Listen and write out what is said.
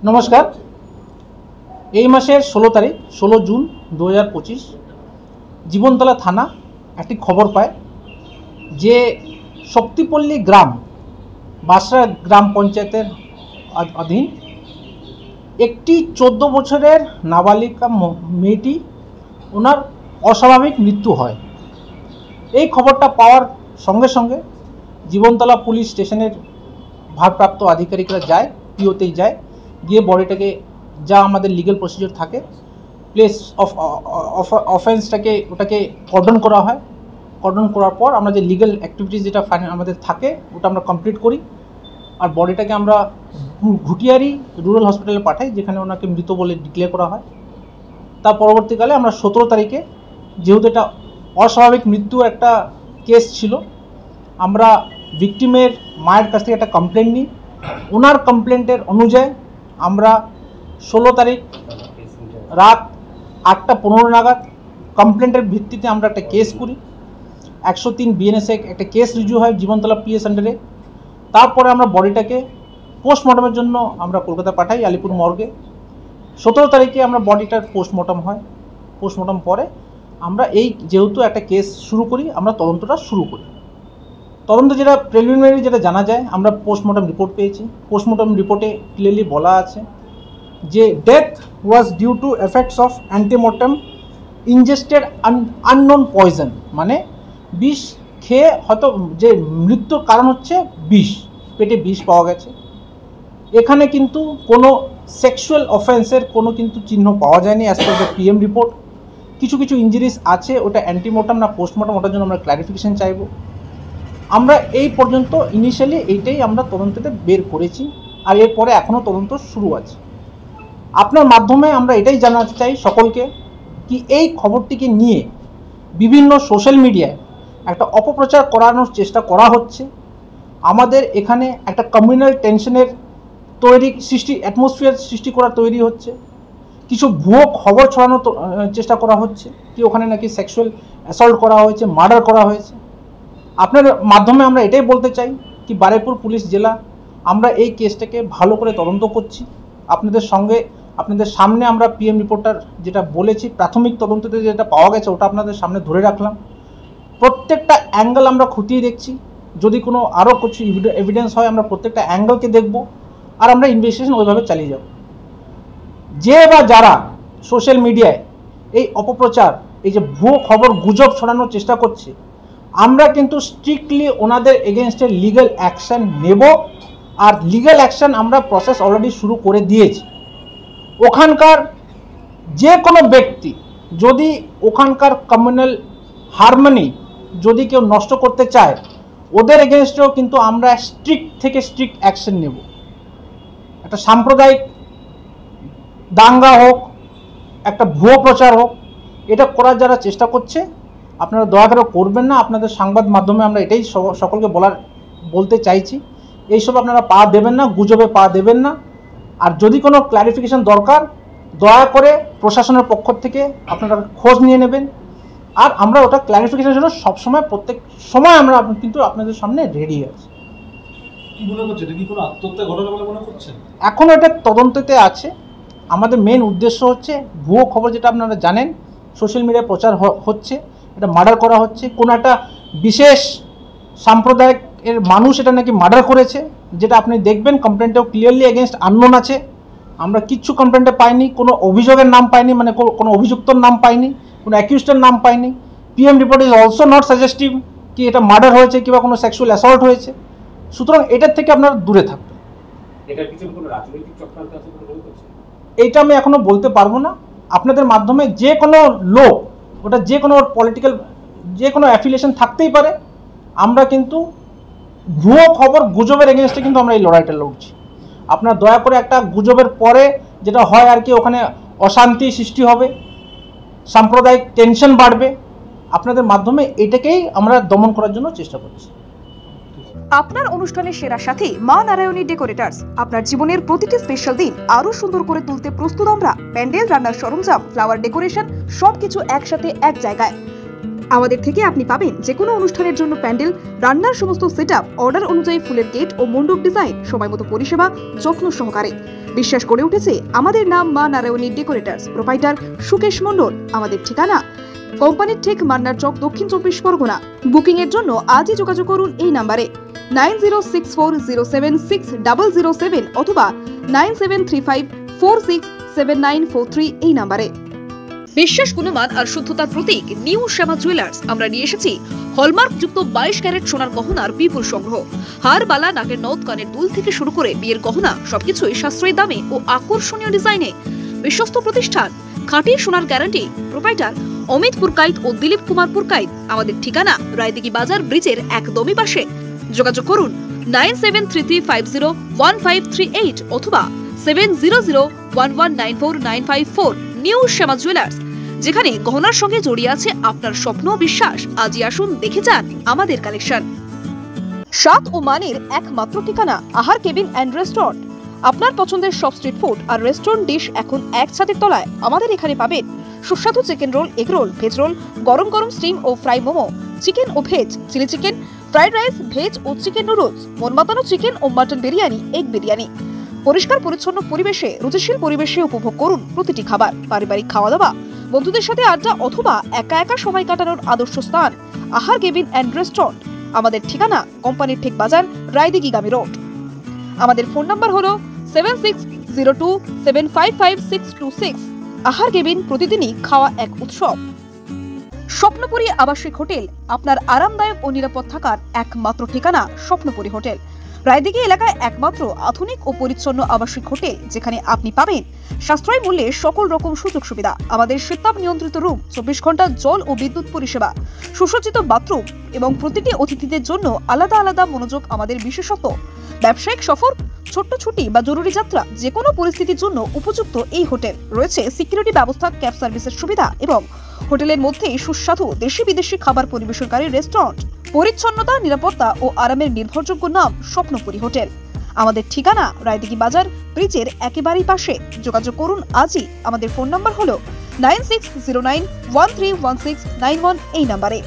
নমস্কার। এই মাসের 16 তারিখ 16 জুন 2025 জীবনতলা থানা একটি খবর পায় যে শক্তিপল্লী গ্রাম বাসরা গ্রাম পঞ্চায়েতের অধীন একটি 14 বছরের নাবালিকা মেয়েটি ওনার অস্বাভাবিক মৃত্যু হয়। এই খবরটা পাওয়ার সঙ্গে সঙ্গে জীবনতলা পুলিশ স্টেশনের ভারপ্রাপ্ত আধিকারিকরা যায়, পিওতেই যায়, গিয়ে বডিটাকে যা আমাদের লিগ্যাল প্রসিডিওর থাকে প্লেস অফ অফেন্সটাকে ওটাকে কর্ডন করা হয়। কর্ডন করার পর আমরা যে লিগ্যাল অ্যাক্টিভিটিস যেটা আমাদের থাকে ওটা আমরা কমপ্লিট করি, আর বডিটাকে আমরা ঘুটিয়ারি রুরাল হসপিটালে পাঠাই, যেখানে ওনাকে মৃত বলে ডিক্লেয়ার করা হয়। তার পরবর্তীকালে আমরা 17 তারিখে, যেহেতু এটা অস্বাভাবিক মৃত্যু একটা কেস ছিল, আমরা ভিকটিমের মায়ের কাছ থেকে একটা কমপ্লেন নিই। ওনার কমপ্লেন্টের অনুযায়ী আমরা 16 তারিখ রাত 8:15 নাগাদ কমপ্লেন্টের ভিত্তিতে আমরা একটা কেস করি। 103 বিএনএসে একটা কেস রিজু হয় জীবনতলা পিএস আন্ডারে। তারপরে আমরা বডিটাকে পোস্টমর্টমের জন্য আমরা কলকাতা পাঠাই, আলিপুর মর্গে। 17 তারিখে আমরা বডিটার পোস্টমর্টম হয়। পোস্টমর্টম পরে আমরা যেহেতু একটা কেস শুরু করি, আমরা তদন্তটা শুরু করি। তদন্ত যেটা প্রিলিমিনারি যেটা জানা যায়, আমরা পোস্টমর্টম রিপোর্ট পেয়েছি। পোস্টমর্টম রিপোর্টে ক্লিয়ারলি বলা আছে যে death was due to effects of antemortem ingested unknown poison, মানে বিষ খেয়ে হয়তো যে মৃত্যুর কারণ হচ্ছে বিষ, পেটে বিষ পাওয়া গেছে। এখানে কিন্তু কোনো সেক্সুয়াল অফেন্সের কোনো কিন্তু চিহ্ন পাওয়া যায়নি as per the PM report. কিছু কিছু ইঞ্জুরিস আছে, ওটা অ্যান্টিমর্টেম না পোস্টমর্টম, ওটার জন্য আমরা ক্লারিফিকেশন চাইব। আমরা এই পর্যন্ত ইনিশিয়ালি এইটাই আমরা তদন্ততে বের করেছি, আর এরপরে এখনও তদন্ত শুরু আছে। আপনার মাধ্যমে আমরা এটাই জানাতে চাই সকলকে কি এই খবরটিকে নিয়ে বিভিন্ন সোশ্যাল মিডিয়ায় একটা অপপ্রচার করানোর চেষ্টা করা হচ্ছে। আমাদের এখানে একটা কমিউনাল টেনশনের অ্যাটমসফিয়ার সৃষ্টি করা তৈরি হচ্ছে। কিছু ভুয়ো খবর ছড়ানোর চেষ্টা করা হচ্ছে কি ওখানে নাকি সেক্সুয়াল অ্যাসল্ট করা হয়েছে, মার্ডার করা হয়েছে। আপনার মাধ্যমে আমরা এটাই বলতে চাই কি বারুইপুর পুলিশ জেলা আমরা এই কেসটাকে ভালো করে তদন্ত করছি। আপনাদের সামনে আমরা পিএম রিপোর্টার যেটা বলেছি, প্রাথমিক তদন্ততে যেটা পাওয়া গেছে ওটা আপনাদের সামনে ধরে রাখলাম। প্রত্যেকটা অ্যাঙ্গেল আমরা খতিয়ে দেখছি। যদি কোনো আরও কিছু এভিডেন্স হয় আমরা প্রত্যেকটা অ্যাঙ্গেলকে দেখব, আর আমরা ইনভেস্টিগেশন ওইভাবে চালিয়ে যাব। যে বা যারা সোশ্যাল মিডিয়ায় এই অপপ্রচার, এই যে ভুয়ো খবর গুজব ছড়ানোর চেষ্টা করছে, আমরা কিন্তু স্ট্রিক্টলি ওনাদের এগেনস্টে লিগ্যাল অ্যাকশান নেব। আর লিগ্যাল অ্যাকশান আমরা প্রসেস অলরেডি শুরু করে দিয়েছি। ওখানকার যে কোনো ব্যক্তি যদি ওখানকার কমিউনাল হারমোনি যদি কেউ নষ্ট করতে চায়, ওদের এগেনস্টেও কিন্তু আমরা স্ট্রিক্ট থেকে স্ট্রিক্ট অ্যাকশন নেব। একটা সাম্প্রদায়িক দাঙ্গা হোক, একটা ভুয়ো প্রচার হোক, এটা করার যারা চেষ্টা করছে আপনারা দয়া করে করবেন না। আপনাদের সংবাদ মাধ্যমে আমরা এটাই সকলকে বলতে চাইছি, এইসব আপনারা পা দেবেন না, গুজবে পা দেবেন না। আর যদি কোনো ক্লারিফিকেশন দরকার, দয়া করে প্রশাসনের পক্ষ থেকে আপনারা খোঁজ নিয়ে নেবেন। আর আমরা ওটা ক্লারিফিকেশনের জন্য সবসময় প্রত্যেক সময় আমরা কিন্তু আপনাদের সামনে রেডি আছি। কি মনে করছেন, এটা কি কোনো আত্মহত্যা ঘটনা বলে মনে করছেন? এখনও এটা তদন্ততে আছে। আমাদের মেন উদ্দেশ্য হচ্ছে ভুয়ো খবর যেটা আপনারা জানেন সোশ্যাল মিডিয়ায় প্রচার হচ্ছে, এটা মার্ডার করা হচ্ছে, কোনো একটা বিশেষ সাম্প্রদায়িকের মানুষ এটা নাকি মার্ডার করেছে, যেটা আপনি দেখবেন কমপ্লেন্টেও ক্লিয়ারলি এগেনস্ট আননোন আছে। আমরা কিচ্ছু কমপ্লেন্টে পাইনি, কোনো অভিযোগের নাম পাইনি, মানে কোনো অভিযুক্তর নাম পাইনি, কোনো অ্যাকিউজডের নাম পাইনি। PM report is also not suggestive কি এটা মার্ডার হয়েছে কিংবা কোনো সেক্সুয়াল অ্যাসল্ট হয়েছে। সুতরাং এটার থেকে আপনারা দূরে থাকবেন। এটার পিছনে কোনো রাজনৈতিক চক্রান্ত আছে বলে মনে করছেন? এইটা আমি এখনও বলতে পারবো না। আপনাদের মাধ্যমে যে কোনো লোক, ওটা যে কোনো পলিটিক্যাল যে কোনো অ্যাফিলিয়েশন থাকতেই পারে, আমরা কিন্তু ভুয়ো খবর গুজবের এগেনস্টে কিন্তু আমরা এই লড়াইটা লড়ছি। আপনারা দয়া করে, একটা গুজবের পরে যেটা হয় আর কি, ওখানে অশান্তি সৃষ্টি হবে, সাম্প্রদায়িক টেনশন বাড়বে। আপনাদের মাধ্যমে এটাকেই আমরা দমন করার জন্য চেষ্টা করছি। আপনার অনুষ্ঠানের সেরা সাথী মা নারায়ণী ডেকোরেটার্স আপনার জীবনের প্রতিটি স্পেশাল দিন আরো সুন্দর করে তুলতে প্রস্তুত। আমরা প্যান্ডেল, রান্নার সরঞ্জাম, ফ্লাওয়ার ডেকোরেশন সবকিছু একসাথে এক জায়গায়। আমাদের থেকে আপনি পাবেন যে কোনো অনুষ্ঠানের জন্য প্যান্ডেল, রান্নার সমস্ত সেটআপ, অর্ডার অনুযায়ী ফুলের গেট ও মণ্ডপ ডিজাইন, সময়মতো পরিষেবা, যত্ন সহকারে। বিশ্বাস করে উঠেছে আমাদের নাম মা নারায়ণী ডেকোরেটার্স, প্রোপাইটার সুকেশ মণ্ডল। আমাদের ঠিকানা কোম্পানির ঠিক মান্নার চক, দক্ষিণ 24 পরগনা। বুকিং এর জন্য আজই যোগাযোগ করুন এই নাম্বারে 9064076007 অথবা 9735467943 এই নাম্বারে। বিশ্বাস, গুণমান আর শুদ্ধতার প্রতীক নিউ শ্যামা জুয়েলার্স। আমরা নিয়ে এসেছি হলমার্ক যুক্ত 22 ক্যারেট সোনার গহনার বিপুল সংগ্রহ। হার, বালা, নাকের নথ, কানের দুল থেকে শুরু করে বিয়ের গহনা সবকিছুই সাশ্রয়ী দামে ও আকর্ষণীয় ডিজাইনে। বিশ্বস্ত প্রতিষ্ঠান, খাঁটি সোনার গ্যারান্টি, প্রোপাইটার অমিত পুরকাইত ও দিলীপ কুমার পুরকাইত। আমাদের ঠিকানা রায়দিঘি বাজার ব্রিজের একদমই পাশে। যোগাযোগ করুন 9733501538 অথবা 7001194954। নিউ শ্যামা জুয়েলার্স, যেখানে গহনার সঙ্গে জড়িয়ে আছে আপনার স্বপ্ন ও বিশ্বাস। আজই আসুন, দেখে যান আমাদের কালেকশন। স্বাদ ও মানের একমাত্র ঠিকানা আহার কেবিন অ্যান্ড রেস্টুরেন্ট। আপনার পছন্দের সব স্ট্রিট ফুড আর রেস্টুরেন্ট ডিশ এখন এক ছাদের তলায়। আমাদের এখানে পাবেন সুস্বাদু chicken roll, egg roll, veg roll, গরম গরম স্টিম ও ফ্রাই মোমো, চিকেন ও veg, chilli chicken, fried rice, veg ও চিকেন নুডলস, মন মাতানো চিকেন ও মাটন বিরিয়ানি, এগ বিরিয়ানি। পরিষ্কার পরিচ্ছন্ন পরিবেশে, রুচিশীল পরিবেশে উপভোগ করুন প্রতিটি খাবার। পারিবারিক খাওয়া দাওয়া, বন্ধুদের সাথে আড্ডা অথবা একা একা সময় কাটানোর আদর্শ স্থান আহার কেবিন অ্যান্ড রেস্টুরেন্ট। আমাদের ঠিকানা কোম্পানির ঠিক বাজার, রায়দিঘিগামী রোড। আমাদের ফোন নাম্বার হলো 7602755626। আহার কেবিন, প্রতিদিনই খাওয়া এক উৎসব। স্বপ্নপুরী আবাসিক হোটেল, আপনার আরামদায়ক ও নিরাপদ থাকার একমাত্র ঠিকানা স্বপ্নপুরী হোটেল। রায়দিঘি এলাকায় একমাত্র আধুনিক ও পরিচ্ছন্ন আবাসিক হোটেল, যেখানে আপনি পাবেন সাশ্রয়ী মূল্যে সকল রকম সুযোগ সুবিধা। আমাদের শীতাপ নিয়ন্ত্রিত রুম, 24 ঘন্টা জল ও বিদ্যুৎ পরিষেবা, সুসজ্জিত বাথরুম এবং প্রতিটি অতিথিদের জন্য আলাদা আলাদা মনোযোগ আমাদের বিশেষত্ব। ব্যবসায়িক সফর, ছোট্ট ছুটি বা জরুরি যাত্রা, যে কোনো পরিস্থিতির জন্য উপযুক্ত এই হোটেল। রয়েছে সিকিউরিটি ব্যবস্থা, ক্যাব সার্ভিসের সুবিধা এবং হোটেলের মধ্যেই সুস্বাদু দেশি বিদেশি খাবার পরিবেশনকারী রেস্টুরেন্ট। পরিচ্ছন্নতা, নিরাপত্তা ও আরামের নির্ভরযোগ্য নাম স্বপ্নপুরী হোটেল। আমাদের ঠিকানা রায়দিঘি বাজার ব্রিজের একেবারেই পাশে। যোগাযোগ করুন আজই। আমাদের ফোন নাম্বার হলো 9609131691 এই নাম্বারে।